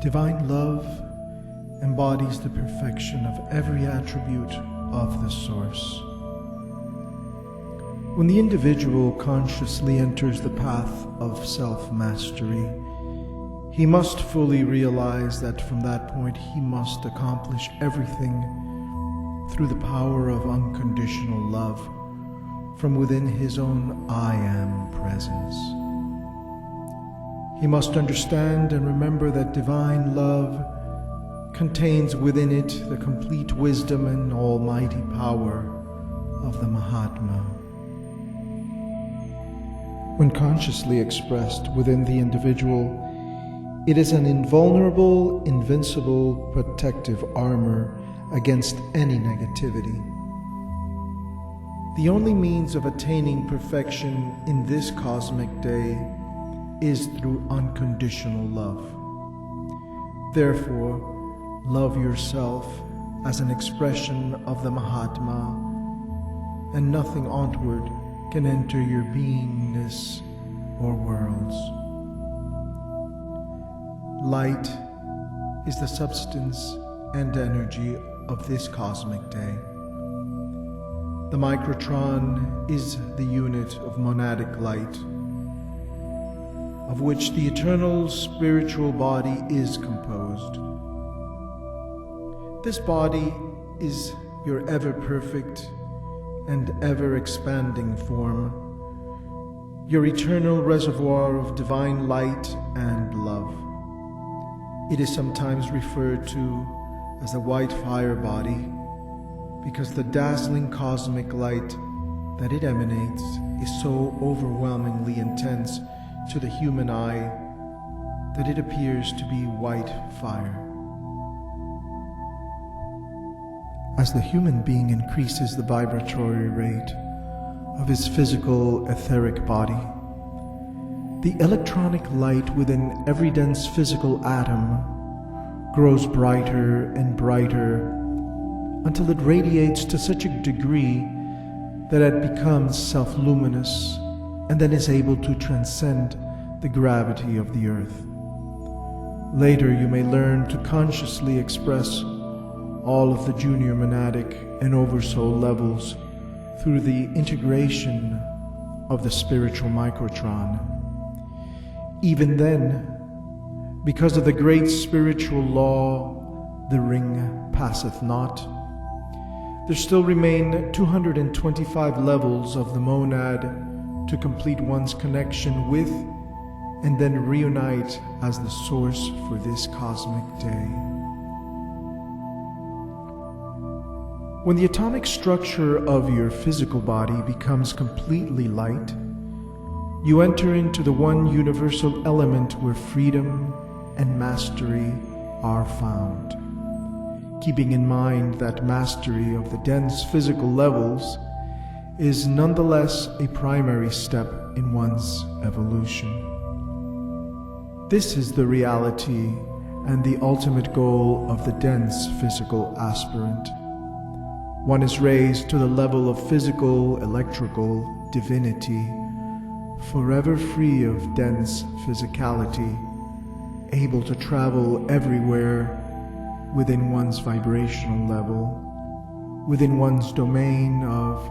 Divine love embodies the perfection of every attribute of the Source. When the individual consciously enters the path of self-mastery, he must fully realize that from that point he must accomplish everything through the power of unconditional love from within his own I Am presence. He must understand and remember that divine love contains within it the complete wisdom and almighty power of the Mahatma. When consciously expressed within the individual, it is an invulnerable, invincible, protective armor against any negativity. The only means of attaining perfection in this cosmic day is through unconditional love. Therefore, love yourself as an expression of the Mahatma, and nothing onward can enter your beingness or worlds. Light is the substance and energy of this cosmic day. The microtron is the unit of monadic light, of which the eternal spiritual body is composed. This body is your ever-perfect and ever-expanding form, your eternal reservoir of divine light and love. It is sometimes referred to as the white fire body because the dazzling cosmic light that it emanates is so overwhelmingly intense to the human eye that it appears to be white fire. As the human being increases the vibratory rate of his physical etheric body, the electronic light within every dense physical atom grows brighter and brighter until it radiates to such a degree that it becomes self-luminous and then is able to transcend the gravity of the earth. Later you may learn to consciously express all of the junior monadic and oversoul levels through the integration of the spiritual microtron. Even then, because of the great spiritual law, the ring passeth not, there still remain 225 levels of the monad to complete one's connection with and then reunite as the source for this cosmic day. When the atomic structure of your physical body becomes completely light, you enter into the one universal element where freedom and mastery are found. Keeping in mind that mastery of the dense physical levels is nonetheless a primary step in one's evolution. This is the reality and the ultimate goal of the dense physical aspirant. One is raised to the level of physical, electrical divinity, forever free of dense physicality, able to travel everywhere within one's vibrational level, within one's domain of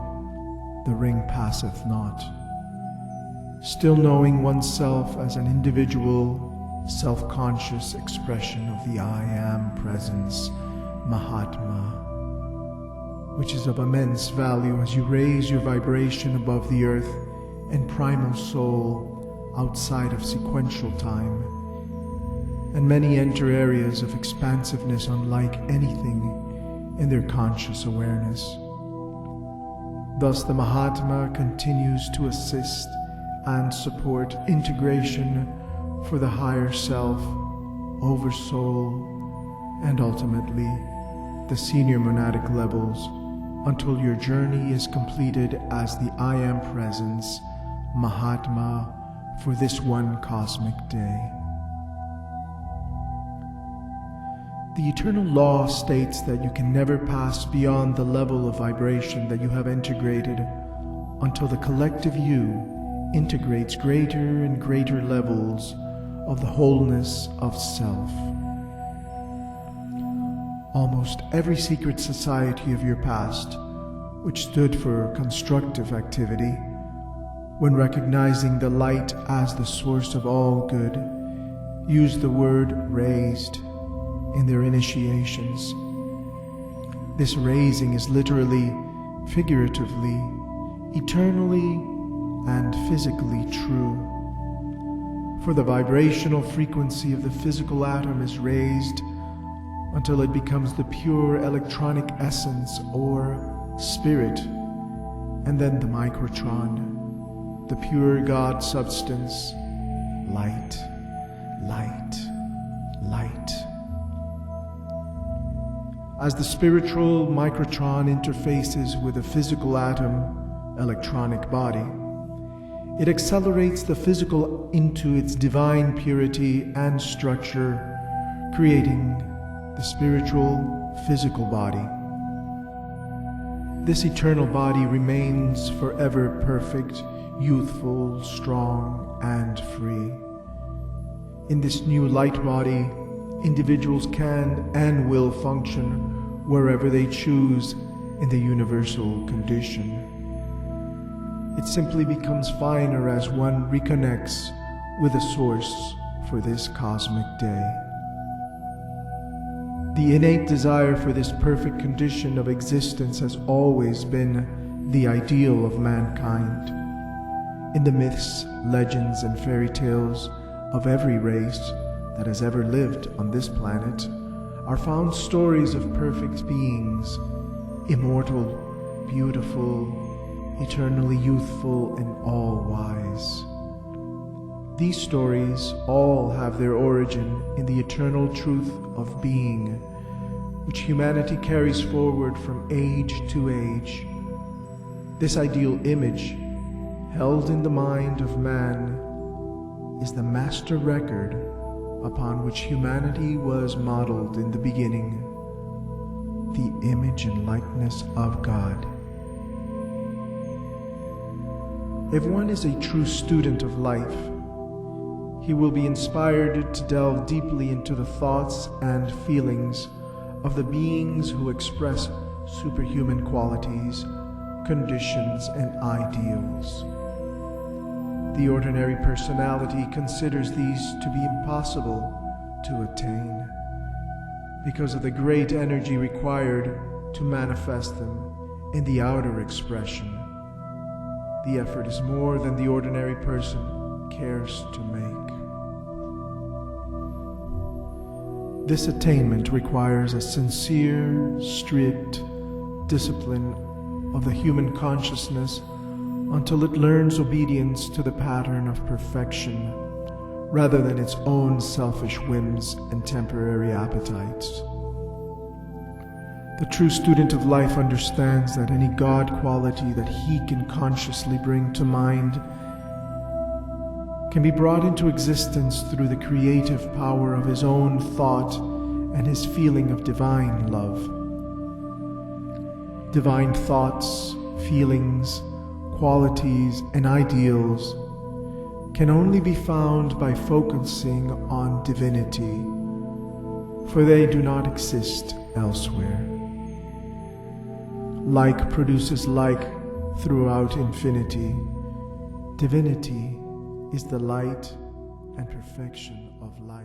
the ring passeth not. Still knowing oneself as an individual, self-conscious expression of the I Am presence, Mahatma, which is of immense value as you raise your vibration above the earth and primal soul outside of sequential time, and many enter areas of expansiveness unlike anything in their conscious awareness. Thus the Mahatma continues to assist and support integration for the higher self, oversoul, and ultimately the senior monadic levels until your journey is completed as the I Am presence, Mahatma, for this one cosmic day. The eternal law states that you can never pass beyond the level of vibration that you have integrated until the collective you integrates greater and greater levels of the wholeness of self. almost every secret society of your past, which stood for constructive activity, when recognizing the light as the source of all good, used the word raised in their initiations. This raising is literally, figuratively, eternally, and physically true. For the vibrational frequency of the physical atom is raised until it becomes the pure electronic essence or spirit, and then the microtron, the pure God substance, light, light, light. As the spiritual microtron interfaces with the physical atom, electronic body, it accelerates the physical into its divine purity and structure, creating the spiritual physical body. This eternal body remains forever perfect, youthful, strong, and free. In this new light body, individuals can and will function wherever they choose in the universal condition. It simply becomes finer as one reconnects with the source for this cosmic day. The innate desire for this perfect condition of existence has always been the ideal of mankind. In the myths, legends, and fairy tales of every race that has ever lived on this planet are found stories of perfect beings, immortal, beautiful, eternally youthful, and all-wise. These stories all have their origin in the eternal truth of being, which humanity carries forward from age to age. This ideal image, held in the mind of man, is the master record upon which humanity was modeled in the beginning, the image and likeness of God. If one is a true student of life, he will be inspired to delve deeply into the thoughts and feelings of the beings who express superhuman qualities, conditions, and ideals. The ordinary personality considers these to be impossible to attain because of the great energy required to manifest them in the outer expression. The effort is more than the ordinary person cares to make. This attainment requires a sincere, strict discipline of the human consciousness until it learns obedience to the pattern of perfection rather than its own selfish whims and temporary appetites. The true student of life understands that any God quality that he can consciously bring to mind can be brought into existence through the creative power of his own thought and his feeling of divine love. Divine thoughts, feelings, qualities, and ideals can only be found by focusing on divinity, for they do not exist elsewhere. Like produces like throughout infinity. Divinity is the light and perfection of life.